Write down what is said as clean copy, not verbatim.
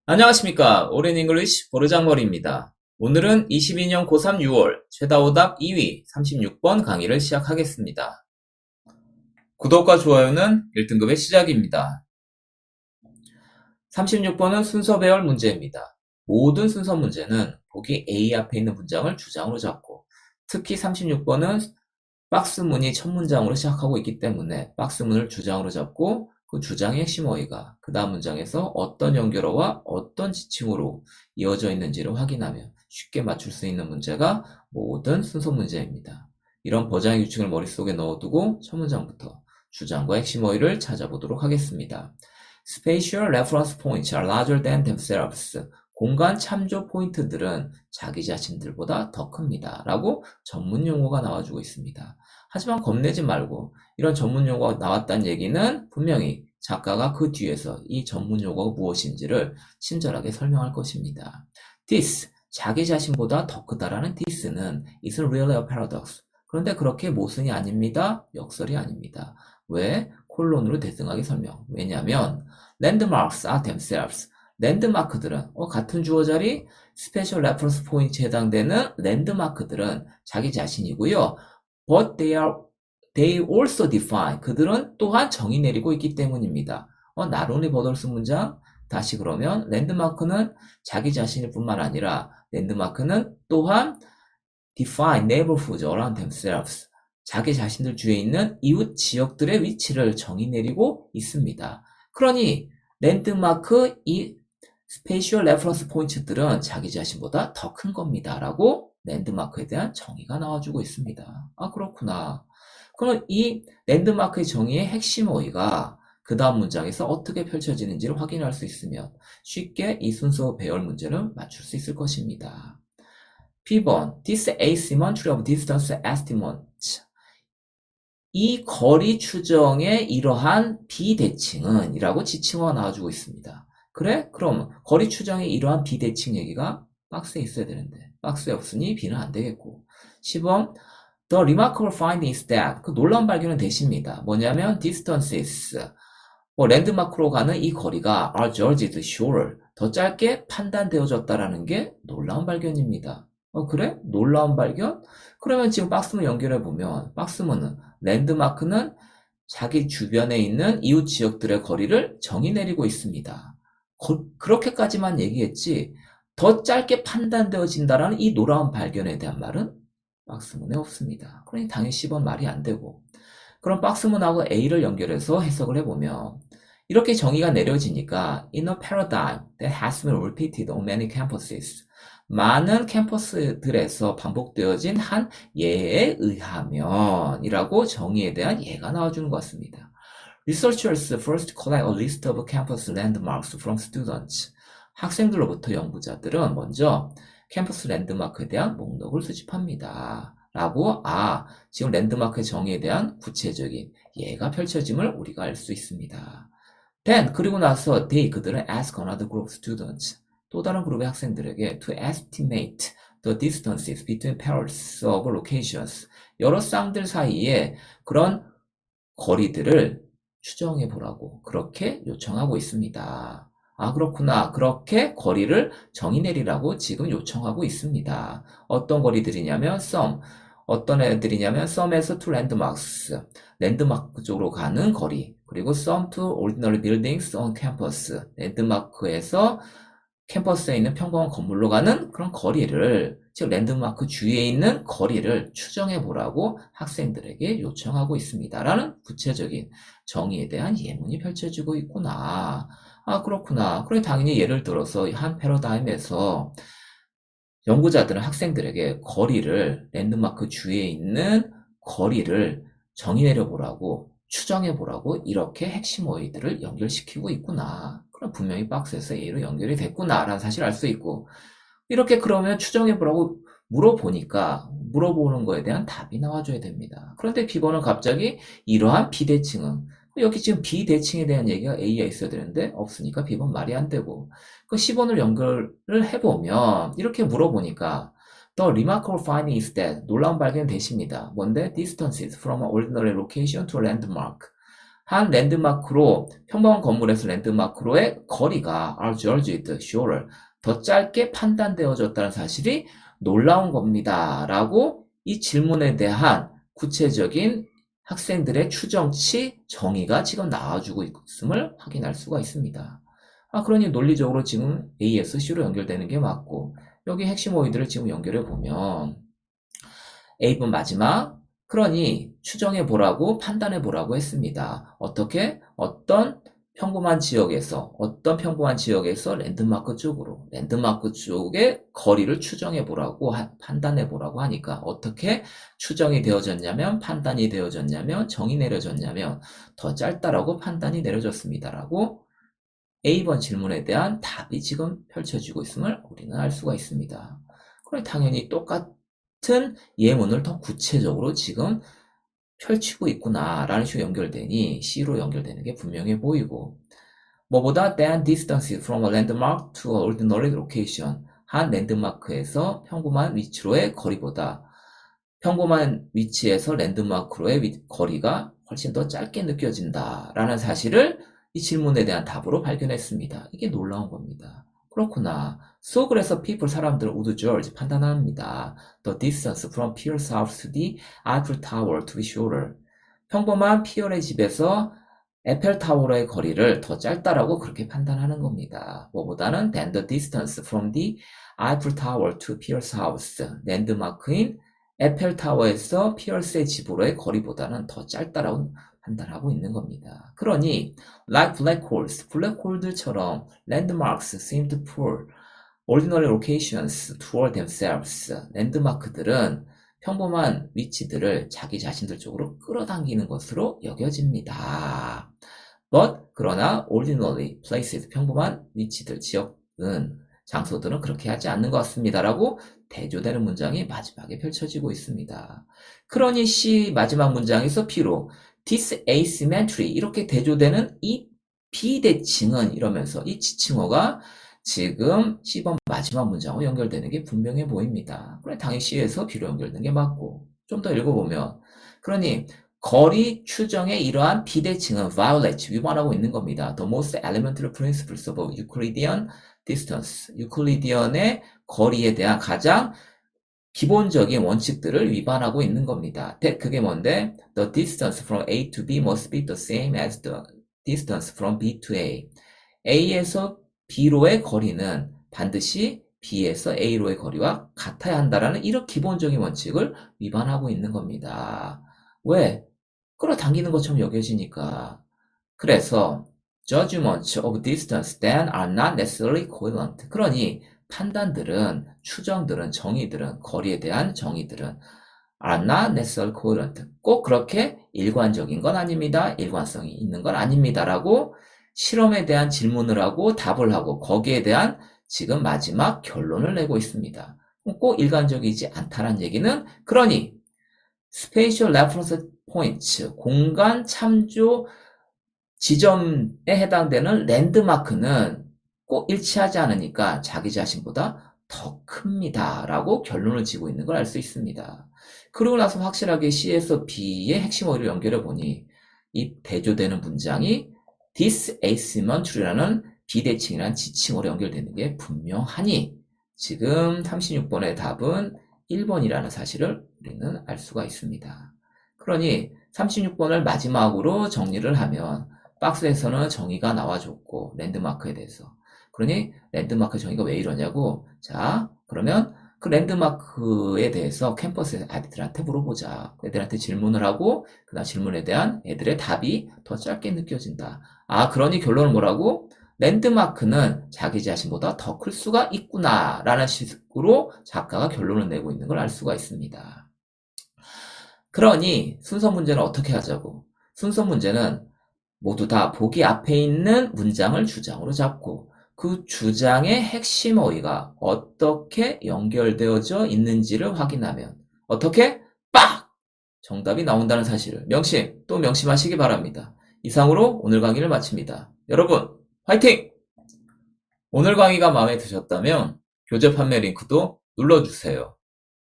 안녕하십니까. 오랜 잉글리시 보르장머리입니다. 오늘은 22년 고3 6월 최다오답 2위 36번 강의를 시작하겠습니다. 구독과 좋아요는 1등급의 시작입니다. 36번은 순서 배열 문제입니다. 모든 순서 문제는 보기 A 앞에 있는 문장을 주장으로 잡고 특히 36번은 박스문이 첫 문장으로 시작하고 있기 때문에 박스문을 주장으로 잡고 그 주장의 핵심 어휘가 그 다음 문장에서 어떤 연결어와 어떤 지칭으로 이어져 있는지를 확인하며 쉽게 맞출 수 있는 문제가 모든 순서 문제입니다. 이런 버장의 규칙을 머릿속에 넣어두고 첫 문장부터 주장과 핵심 어휘를 찾아보도록 하겠습니다. Spatial reference points are larger than themselves. 공간 참조 포인트들은 자기 자신들보다 더 큽니다. 라고 전문 용어가 나와주고 있습니다. 하지만 겁내지 말고 이런 전문 용어가 나왔다는 얘기는 분명히 작가가 그 뒤에서 이 전문 용어가 무엇인지를 친절하게 설명할 것입니다. This, 자기 자신보다 더 크다라는 this는 isn't really a paradox. 그런데 그렇게 모순이 아닙니다. 역설이 아닙니다. 왜? 콜론으로 대등하게 설명. 왜냐하면 landmarks are themselves. 랜드마크들은 같은 주어 자리 스페셜 레퍼런스 포인트에 해당되는 랜드마크들은 자기 자신이고요. But they also define. 그들은 또한 정의 내리고 있기 때문입니다. not only but also 문장. 다시 그러면 랜드마크는 자기 자신일 뿐만 아니라 랜드마크는 또한 define neighborhoods around themselves. 자기 자신들 주위에 있는 이웃 지역들의 위치를 정의 내리고 있습니다. 그러니 랜드마크 이 스페이셜 레퍼런스 포인트들은 자기 자신보다 더 큰 겁니다. 라고 랜드마크에 대한 정의가 나와주고 있습니다. 아, 그렇구나. 그럼 이 랜드마크의 정의의 핵심 어휘가 그 다음 문장에서 어떻게 펼쳐지는지를 확인할 수 있으면 쉽게 이 순서 배열 문제를 맞출 수 있을 것입니다. B번, this asymmetry of distance estimate. 이 거리 추정의 이러한 비대칭은 이라고 지칭어가 나와주고 있습니다. 그래? 그럼 거리 추정의 이러한 비대칭 얘기가 박스에 있어야 되는데 박스에 없으니 B는 안 되겠고 10번 The remarkable finding is that 그 놀라운 발견은 대시입니다. 뭐냐면 distances 랜드마크로 가는 이 거리가 are judged shorter 더 짧게 판단되어졌다라는 게 놀라운 발견입니다. 그래? 놀라운 발견? 그러면 지금 박스문 연결해보면 박스문은 랜드마크는 자기 주변에 있는 이웃 지역들의 거리를 정의 내리고 있습니다. 그렇게까지만 얘기했지 더 짧게 판단되어진다라는 이 놀라운 발견에 대한 말은 박스문에 없습니다. 그러니 당연히 10번 말이 안 되고 그럼 박스문하고 A를 연결해서 해석을 해보면 이렇게 정의가 내려지니까 in a paradigm that has been repeated on many campuses 많은 캠퍼스들에서 반복되어진 한 예에 의하면 이라고 정의에 대한 예가 나와주는 것 같습니다. Researchers first collect a list of campus landmarks from students. 학생들로부터 연구자들은 먼저 캠퍼스 랜드마크에 대한 목록을 수집합니다. 라고 지금 랜드마크의 정의에 대한 구체적인 예가 펼쳐짐을 우리가 알 수 있습니다. Then 그리고 나서 그들은 ask another group of students. 또 다른 그룹의 학생들에게 to estimate the distances between pairs of locations. 여러 쌍들 사이에 그런 거리들을 추정해 보라고 그렇게 요청하고 있습니다. 그렇구나. 그렇게 거리를 정의 내리라고 지금 요청하고 있습니다. 어떤 거리들이냐면 some. 어떤 애들이냐면 some에서 to landmarks. 랜드마크 쪽으로 가는 거리. 그리고 some to ordinary buildings on campus. 랜드마크에서 캠퍼스에 있는 평범한 건물로 가는 그런 거리를, 즉 랜드마크 주위에 있는 거리를 추정해 보라고 학생들에게 요청하고 있습니다. 라는 구체적인 정의에 대한 예문이 펼쳐지고 있구나. 그렇구나. 그래 당연히 예를 들어서 한 패러다임에서 연구자들은 학생들에게 거리를, 랜드마크 주위에 있는 거리를 정의 내려보라고, 추정해보라고 이렇게 핵심 어휘들을 연결시키고 있구나. 그럼 분명히 박스에서 A로 연결이 됐구나 라는 사실을 알 수 있고, 이렇게 그러면 추정해보라고 물어보니까 물어보는 거에 대한 답이 나와줘야 됩니다. 그런데 B번은 갑자기 이러한 비대칭은, 여기 지금 비대칭에 대한 얘기가 A에 있어야 되는데 없으니까 B번 말이 안 되고, 그 10번을 연결을 해보면 이렇게 물어보니까 The remarkable finding is that 놀라운 발견 대십니다. 뭔데? Distances from an ordinary location to a landmark. 한 랜드마크로 평범한 건물에서 랜드마크로의 거리가 are judged shorter 더 짧게 판단되어졌다는 사실이 놀라운 겁니다. 라고 이 질문에 대한 구체적인 학생들의 추정치 정의가 지금 나와주고 있음을 확인할 수가 있습니다. 그러니 논리적으로 지금 A에서 C로 연결되는 게 맞고 여기 핵심 어휘들을 지금 연결해 보면 A번 마지막 그러니 추정해 보라고 판단해 보라고 했습니다. 어떻게? 어떤 평범한 지역에서 랜드마크 쪽의 거리를 추정해 보라고 판단해 보라고 하니까 어떻게 추정이 되어졌냐면 판단이 되어졌냐면 정의 내려졌냐면 더 짧다라고 판단이 내려졌습니다라고 A번 질문에 대한 답이 지금 펼쳐지고 있음을 우리는 알 수가 있습니다. 그럼 당연히 똑같은 예문을 더 구체적으로 지금 펼치고 있구나라는 식으로 연결되니 C로 연결되는 게 분명해 보이고 뭐보다 than distance from a landmark to an ordinary location 한 랜드마크에서 평범한 위치로의 거리보다 평범한 위치에서 랜드마크로의 거리가 훨씬 더 짧게 느껴진다라는 사실을 이 질문에 대한 답으로 발견했습니다. 이게 놀라운 겁니다. 그렇구나. So 그래서 사람들은 would judge 판단합니다. The distance from Pier's house to the Eiffel Tower to be shorter. 평범한 피어의 집에서 에펠타워의 거리를 더 짧다라고 그렇게 판단하는 겁니다. 뭐보다는 than the distance from the Eiffel Tower to Pier's house. 랜드마크인 에펠타워에서 피어스의 집으로의 거리보다는 더 짧다라고 판단하고 있는 겁니다. 그러니 like black holes, 블랙홀들처럼 landmarks seem to pull ordinary locations toward themselves. 랜드마크들은 평범한 위치들을 자기 자신들 쪽으로 끌어당기는 것으로 여겨집니다. 그러나 ordinary places, 평범한 위치들, 지역은 장소들은 그렇게 하지 않는 것 같습니다라고 대조되는 문장이 마지막에 펼쳐지고 있습니다. 그러니 C 마지막 문장에서 B로 this asymmetry 이렇게 대조되는 이 비대칭은 이러면서 이 지칭어가 지금 C번 마지막 문장으로 연결되는 게 분명해 보입니다. 그래 당연히 C에서 B로 연결되는 게 맞고 좀 더 읽어보면 그러니 거리 추정의 이러한 비대칭은 violate, 위반하고 있는 겁니다. The most elementary principles of Euclidean distance, 유클리디언의 거리에 대한 가장 기본적인 원칙들을 위반하고 있는 겁니다. 그게 뭔데? The distance from A to B must be the same as the distance from B to A. A에서 B로의 거리는 반드시 B에서 A로의 거리와 같아야 한다라는 이런 기본적인 원칙을 위반하고 있는 겁니다. 왜? 끌어당기는 것처럼 여겨지니까. 그래서 judgments of distance then are not necessarily coherent. 그러니 판단들은, 추정들은, 정의들은, 거리에 대한 정의들은 are not necessarily coherent. 꼭 그렇게 일관적인 건 아닙니다. 일관성이 있는 건 아닙니다라고 실험에 대한 질문을 하고 답을 하고 거기에 대한 지금 마지막 결론을 내고 있습니다. 꼭 일관적이지 않다는 얘기는 그러니 spatial reference points, 공간 참조 지점에 해당되는 랜드마크는 꼭 일치하지 않으니까 자기 자신보다 더 큽니다. 라고 결론을 지고 있는 걸 알 수 있습니다. 그러고 나서 확실하게 C에서 B의 핵심 어휘를 연결해 보니 이 대조되는 문장이 this asymmetry라는 비대칭이라는 지칭어로 연결되는 게 분명하니 지금 36번의 답은 1번이라는 사실을 우리는 알 수가 있습니다. 그러니 36번을 마지막으로 정리를 하면 박스에서는 정의가 나와줬고 랜드마크에 대해서 그러니 랜드마크 정의가 왜 이러냐고 자 그러면 그 랜드마크에 대해서 캠퍼스 아이들한테 물어보자. 애들한테 질문을 하고 그 다음 질문에 대한 애들의 답이 더 짧게 느껴진다. 그러니 결론은 뭐라고? 랜드마크는 자기 자신보다 더 클 수가 있구나 라는 식으로 작가가 결론을 내고 있는 걸 알 수가 있습니다. 그러니 순서 문제는 어떻게 하자고? 순서 문제는 모두 다 보기 앞에 있는 문장을 주장으로 잡고 그 주장의 핵심 어휘가 어떻게 연결되어져 있는지를 확인하면 어떻게? 빡! 정답이 나온다는 사실을 또 명심하시기 바랍니다. 이상으로 오늘 강의를 마칩니다. 여러분 화이팅! 오늘 강의가 마음에 드셨다면 교재 판매 링크도 눌러주세요.